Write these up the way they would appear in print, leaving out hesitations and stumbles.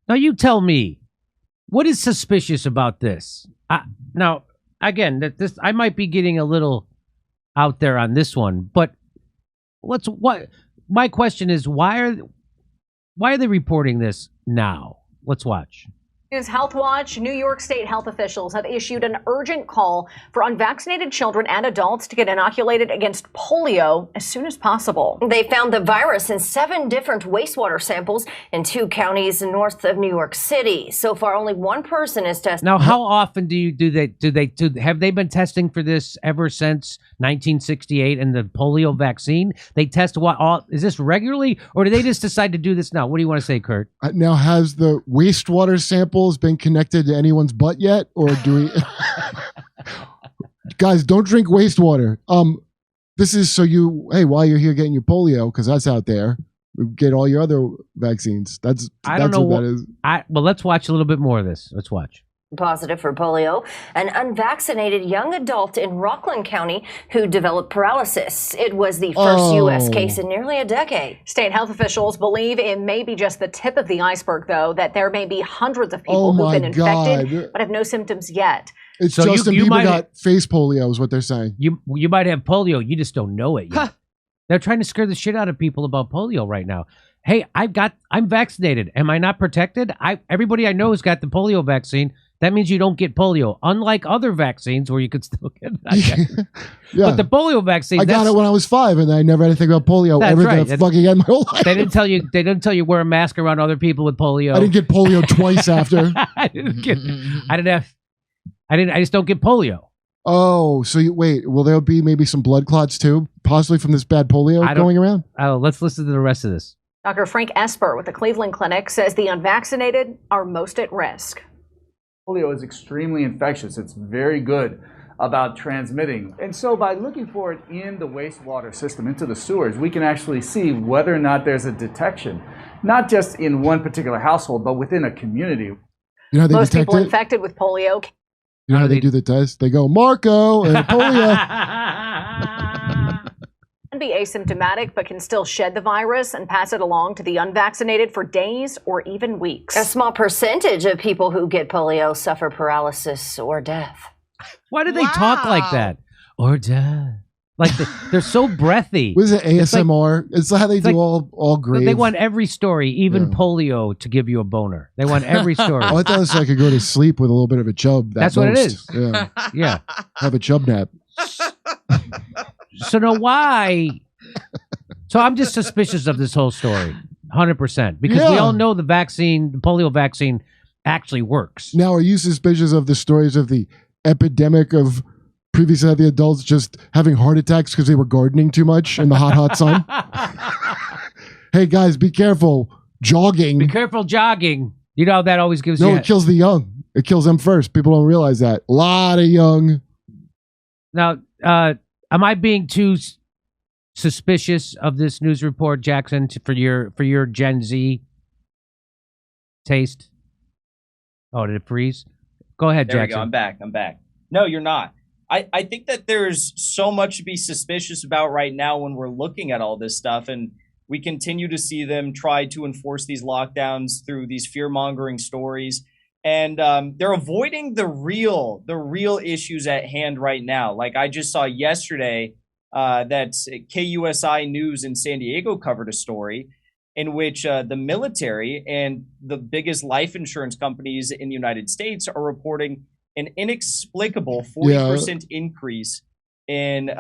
Now you tell me, what is suspicious about this? Now, again, I might be getting a little out there on this one, but my question is, why are they reporting this now? Let's watch. News Health Watch. New York State health officials have issued an urgent call for unvaccinated children and adults to get inoculated against polio as soon as possible. They found the virus in 7 different wastewater samples in 2 counties north of New York City. So far, only 1 person is tested. Now, how often have they been testing for this ever since 1968 and the polio vaccine? They test is this regularly, or do they just decide to do this now? What do you want to say, Kurt? Now, has the wastewater sample been connected to anyone's butt yet, or do we guys, don't drink wastewater. This is so while you're here getting your polio, because that's out there, get all your other vaccines. I don't know what that is. Well, let's watch a little bit more of this. Let's watch. Positive for polio, an unvaccinated young adult in Rockland County who developed paralysis. It was the first U.S. case in nearly a decade. State health officials believe it may be just the tip of the iceberg, though, that there may be hundreds of people who've been infected but have no symptoms yet. It's so Justin Bieber got face polio is what they're saying. You might have polio, you just don't know it yet. They're trying to scare the shit out of people about polio right now. Hey, I'm vaccinated. Am I not protected? Everybody I know has got the polio vaccine. That means you don't get polio, unlike other vaccines where you could still get it. Yeah. But the polio vaccine, I got it when I was 5, and I never had to think about polio ever fucking again my whole life. They didn't tell you wear a mask around other people with polio. I didn't get polio twice after. I just don't get polio. Oh, so wait, will there be maybe some blood clots too, possibly from this bad polio going around? Oh, let's listen to the rest of this. Dr. Frank Esper with the Cleveland Clinic says the unvaccinated are most at risk. Polio is extremely infectious. It's very good about transmitting. And so by looking for it in the wastewater system, into the sewers, we can actually see whether or not there's a detection, not just in one particular household, but within a community. You know how they Most detect people it? infected with polio. You know how they do the test? They go, Marco, and polio. Can be asymptomatic, but can still shed the virus and pass it along to the unvaccinated for days or even weeks. A small percentage of people who get polio suffer paralysis or death. Why do they talk like that? Or death. Like they're so breathy. What is it, ASMR? It's how they do all grave. They want every story, even polio, to give you a boner. They want every story. Oh, I thought it was so I could go to sleep with a little bit of a chub. That's what it is. Yeah. Yeah. Have a chub nap. So now why? So I'm just suspicious of this whole story, 100%, because we all know the polio vaccine, actually works. Now, are you suspicious of the stories of the epidemic of previously the adults just having heart attacks because they were gardening too much in the hot sun? Hey guys, be careful jogging. Be careful jogging. You know that always gives you. No, it kills the young. It kills them first. People don't realize that. A lot of young. Now, am I being too suspicious of this news report, Jackson, for your Gen Z taste? Oh, did it freeze? Go ahead, Jackson. There we go. I'm back. No, you're not. I think that there's so much to be suspicious about right now when we're looking at all this stuff, and we continue to see them try to enforce these lockdowns through these fear-mongering stories. And they're avoiding the real issues at hand right now. Like I just saw yesterday that KUSI News in San Diego covered a story in which the military and the biggest life insurance companies in the United States are reporting an inexplicable 40% increase in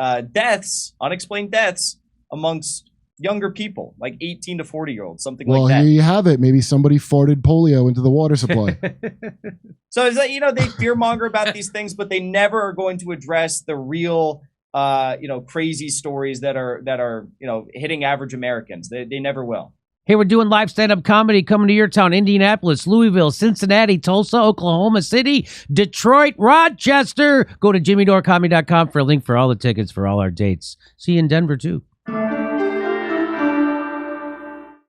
unexplained deaths amongst younger people, like 18 to 40-year-olds, something like that. Well, here you have it. Maybe somebody farted polio into the water supply. So is that, they fearmonger about these things, but they never are going to address the real, crazy stories that are hitting average Americans. They never will. Hey, we're doing live stand-up comedy coming to your town, Indianapolis, Louisville, Cincinnati, Tulsa, Oklahoma City, Detroit, Rochester. Go to jimmydorecomedy.com for a link for all the tickets for all our dates. See you in Denver, too.